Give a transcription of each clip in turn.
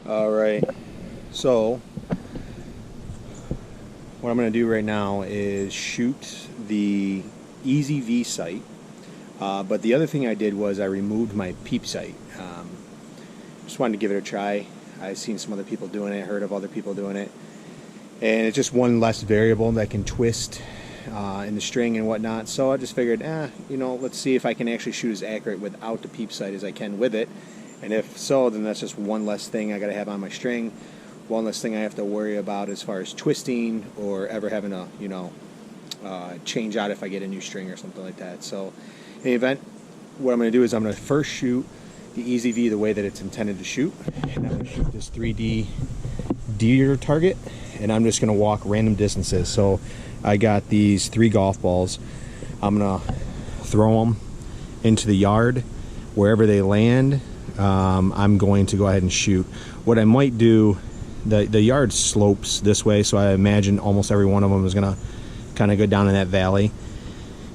All right, so what I'm going to do right now is shoot the Easy V sight. But the other thing I did was I removed my peep sight. Just wanted to give it a try. I've seen some other people doing it, heard of other people doing it, and it's just one less variable that can twist in the string and whatnot. So I just figured, let's see if I can actually shoot as accurate without the peep sight as I can with it. And if so, then that's just one less thing I got to have on my string, one less thing I have to worry about as far as twisting or ever having to, change out if I get a new string or something like that. So in the event, what I'm going to do is I'm going to first shoot the Easy V the way that it's intended to shoot. And I'm going to shoot this 3D deer target, and I'm just going to walk random distances. So I got these 3 golf balls. I'm going to throw them into the yard. Wherever they land, I'm going to go ahead and shoot. What I might do, the yard slopes this way, so I imagine almost every one of them is going to kind of go down in that valley.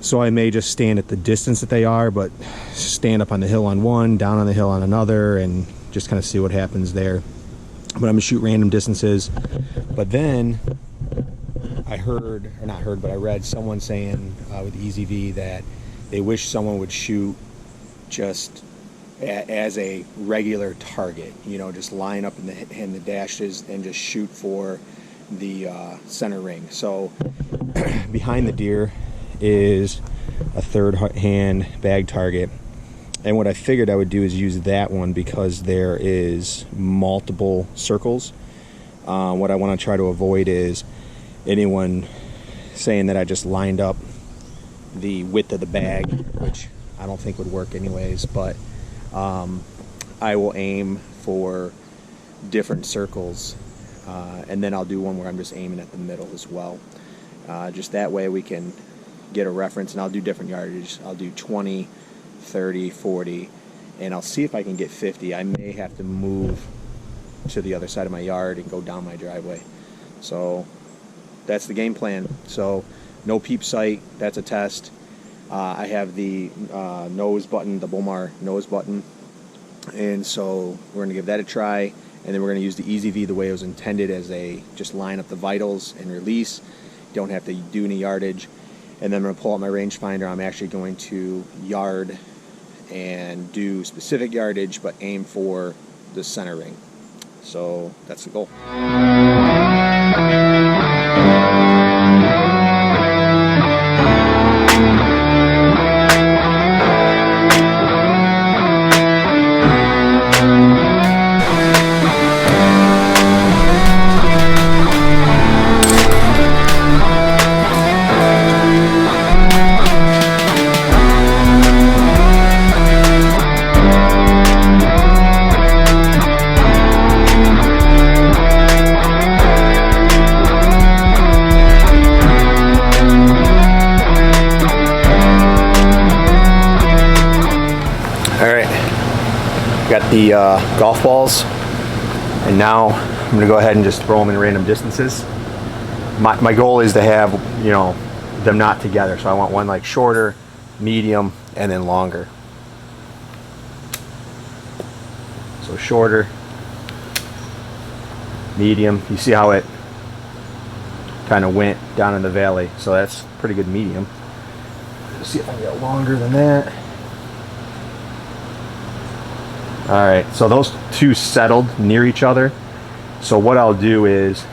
So I may just stand at the distance that they are, but stand up on the hill on one, down on the hill on another, and just kind of see what happens there. But I'm going to shoot random distances. But then I read someone saying with Easy V that they wish someone would shoot just as a regular target, just line up in the dashes and just shoot for the center ring. So behind the deer is a third hand bag target, and what I figured I would do is use that one because there is multiple circles. What I want to try to avoid is anyone saying that I just lined up the width of the bag, which I don't think would work anyways, but I will aim for different circles, and then I'll do one where I'm just aiming at the middle as well. Just that way we can get a reference, and I'll do different yardage. I'll do 20, 30, 40, and I'll see if I can get 50. I may have to move to the other side of my yard and go down my driveway. So that's the game plan. So no peep sight, that's a test. I have the nose button, the Bomar nose button, and so we're going to give that a try, and then we're going to use the Easy V the way it was intended, as a just line up the vitals and release. Don't have to do any yardage. And then I'm going to pull out my rangefinder. I'm actually going to yard and do specific yardage, but aim for the center ring. So that's the goal. Got the golf balls, and now I'm going to go ahead and just throw them in random distances. My goal is to have, them not together, so I want one like shorter, medium, and then longer. So shorter, medium. You see how it kind of went down in the valley, so that's pretty good medium. Let's see if I can get longer than that. Alright, so those two settled near each other. So what I'll do is,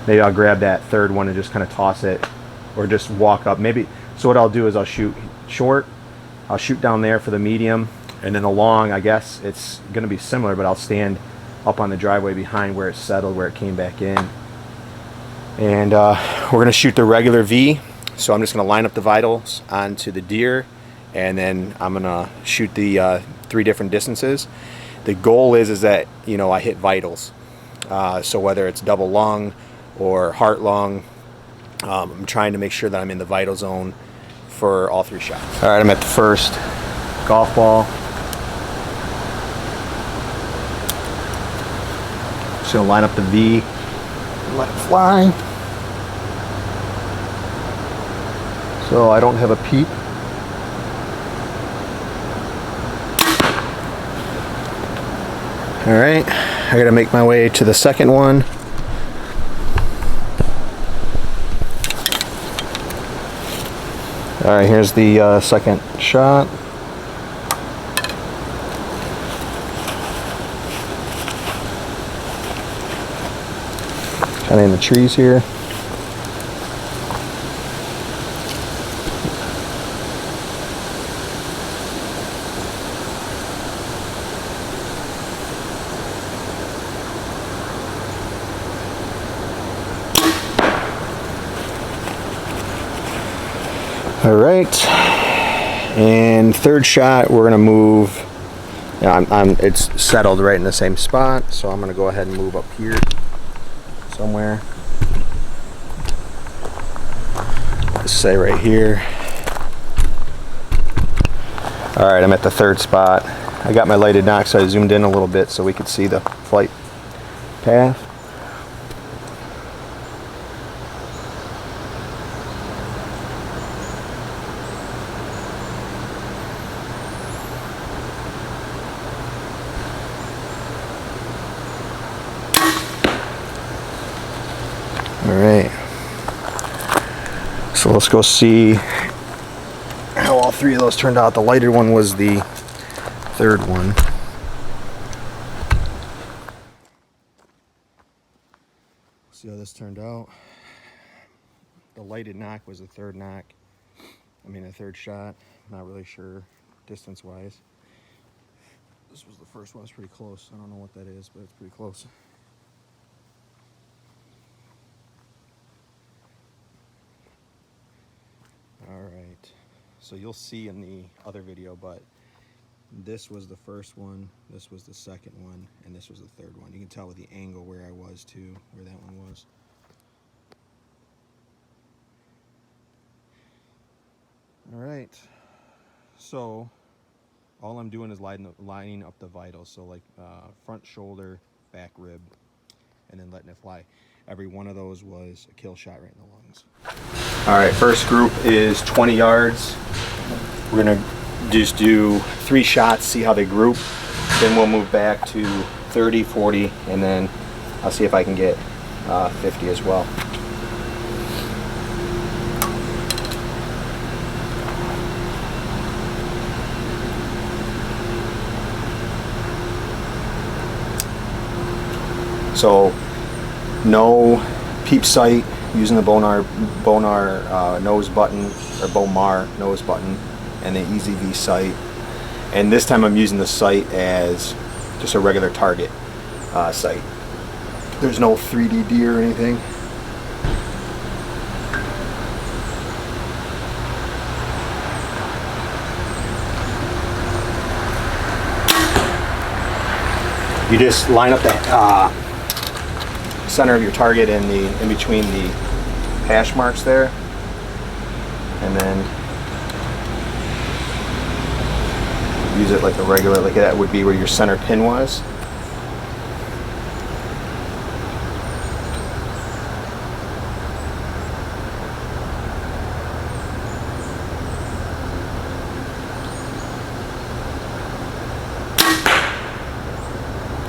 maybe I'll grab that third one and just kind of toss it, or just walk up. So what I'll do is I'll shoot short, I'll shoot down there for the medium, and then the long, I guess it's going to be similar, but I'll stand up on the driveway behind where it settled, where it came back in. And we're going to shoot the regular V. So I'm just going to line up the vitals onto the deer, and then I'm going to shoot the 3 different distances. The goal is that I hit vitals. So whether it's double lung or heart lung, I'm trying to make sure that I'm in the vital zone for all 3 shots. All right, I'm at the first golf ball. Just gonna line up the V and let it fly. So I don't have a peep. All right, I gotta make my way to the second one. All right, here's the second shot. Kind of in the trees here. All right, and third shot, we're gonna move. It's settled right in the same spot, so I'm gonna go ahead and move up here somewhere. Let's say right here. All right, I'm at the third spot. I got my lighted knock, so I zoomed in a little bit so we could see the flight path. All right, so let's go see how all three of those turned out. The lighter one was the third one. See how this turned out. The lighted knock was the third knock. I mean, the third shot. Not really sure distance-wise. This was the first one. It's pretty close. I don't know what that is, but it's pretty close. Alright, so you'll see in the other video, but this was the first one, this was the second one, and this was the third one. You can tell with the angle where I was too, where that one was. Alright, so all I'm doing is lining up the vitals, so like front shoulder, back rib, and then letting it fly. Every one of those was a kill shot right in the lungs. All right, first group is 20 yards. We're gonna just do 3 shots, see how they group. Then we'll move back to 30, 40, and then I'll see if I can get 50 as well. So no peep sight, using the Bonar nose button, or Bomar nose button, and the Easy V sight. And this time I'm using the sight as just a regular target sight. There's no 3D or anything. You just line up the center of your target in between the hash marks there, and then use it like a regular, like that would be where your center pin was.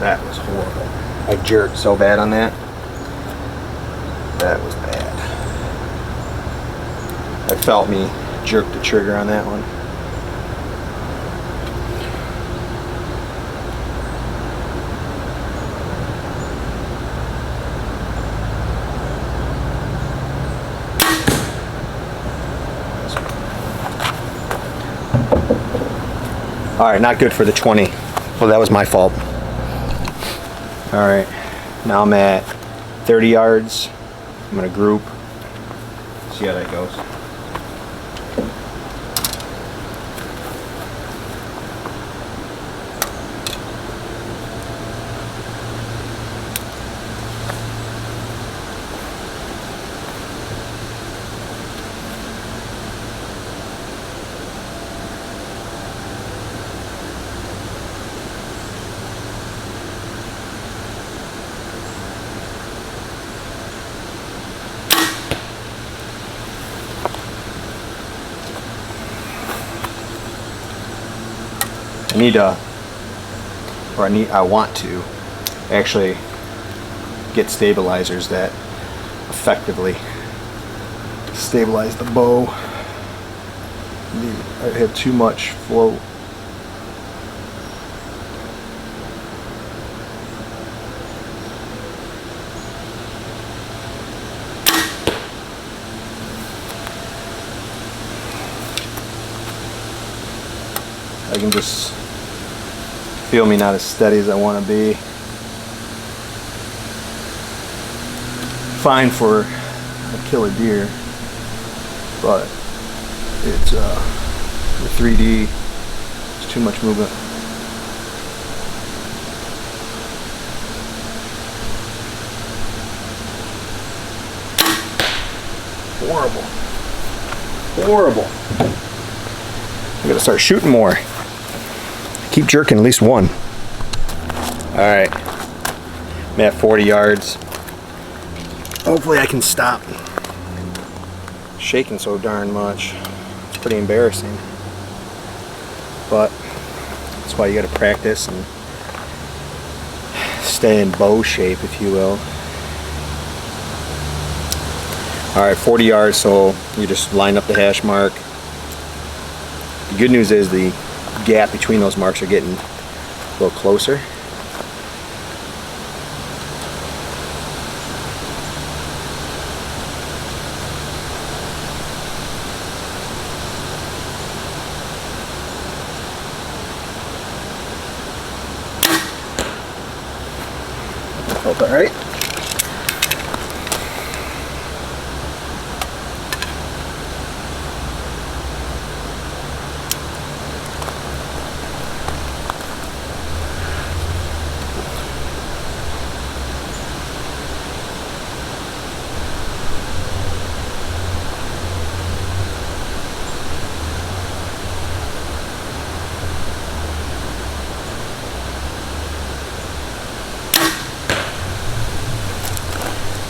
That was horrible. I jerked so bad on that. That was bad. I felt me jerk the trigger on that one. All right, not good for the 20. Well, that was my fault. All right, now I'm at 30 yards. I'm gonna group, see how that goes. I need to or I want to actually get stabilizers that effectively stabilize the bow. I have too much float. I can just feel me not as steady as I want to be. Fine for a killer deer, but it's the 3D, it's too much movement. Horrible. Horrible. I gotta start shooting more. Keep jerking at least one. Alright. I'm at 40 yards. Hopefully I can stop shaking so darn much. It's pretty embarrassing. But that's why you gotta practice and stay in bow shape, if you will. Alright, 40 yards, so you just line up the hash mark. The good news is the gap between those marks are getting a little closer. Felt all right.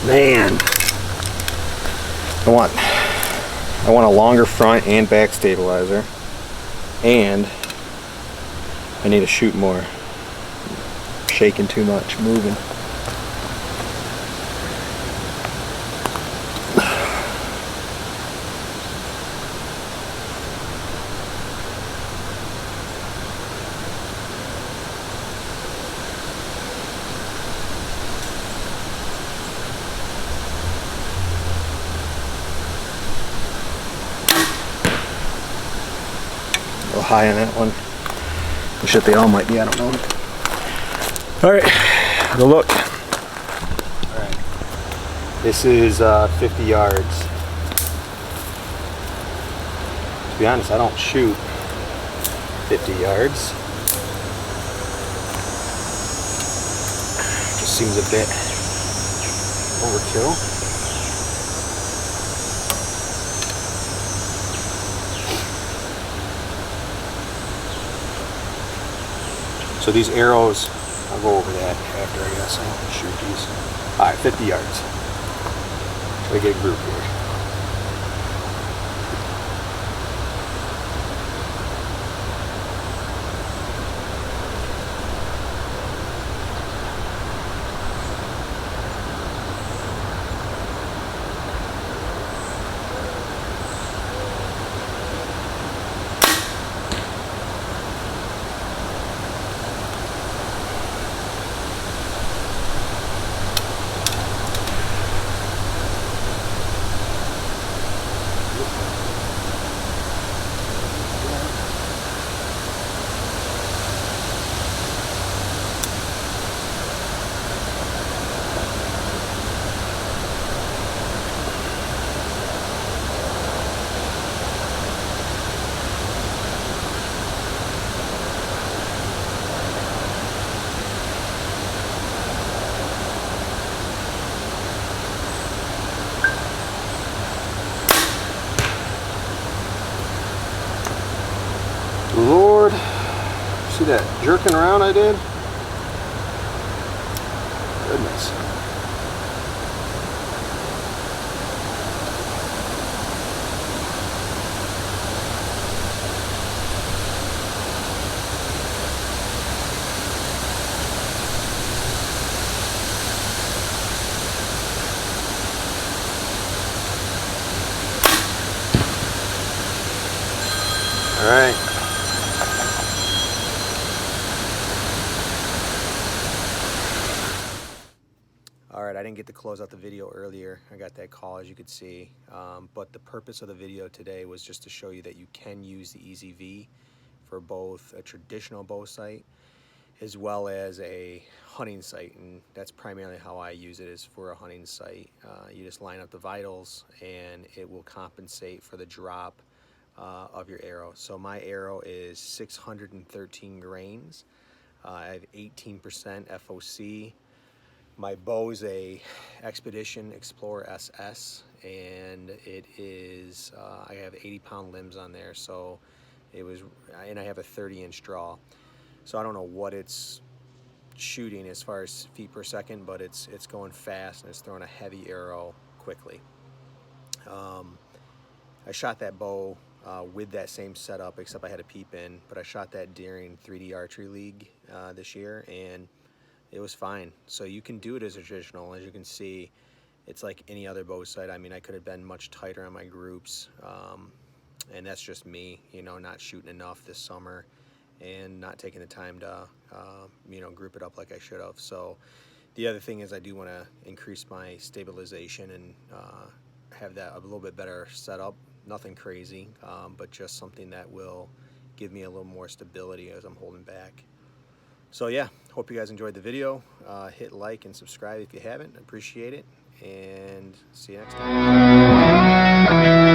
Man, I want a longer front and back stabilizer, and I need to shoot more. Shaking too much, moving. High on that one. Shit, they all might be, I don't know. Alright, the look. Alright. This is 50 yards. To be honest, I don't shoot 50 yards. Just seems a bit overkill. So these arrows, I'll go over that after, I guess. I'll shoot these. Alright, 50 yards. So I get a group here. Lord, see that jerking around I did? Goodness. All right. All right, I didn't get to close out the video earlier. I got that call, as you could see. But the purpose of the video today was just to show you that you can use the Easy V for both a traditional bow sight as well as a hunting sight, and that's primarily how I use it, is for a hunting sight. You just line up the vitals and it will compensate for the drop of your arrow. So my arrow is 613 grains. I have 18% FOC. My bow is a Expedition Explorer SS, and it is, I have 80-pound limbs on there, so it was, and I have a 30-inch draw. So I don't know what it's shooting as far as feet per second, but it's going fast and it's throwing a heavy arrow quickly. I shot that bow with that same setup, except I had a peep in, but I shot that during 3D Archery League this year, and it was fine. So you can do it as a traditional. As you can see, it's like any other bow sight. I mean, I could have been much tighter on my groups, and that's just me, you know, not shooting enough this summer and not taking the time to, you know, group it up like I should have. So the other thing is I do want to increase my stabilization and have that a little bit better setup. Nothing crazy, but just something that will give me a little more stability as I'm holding back. So yeah, hope you guys enjoyed the video. Hit like and subscribe if you haven't. Appreciate it, and see you next time.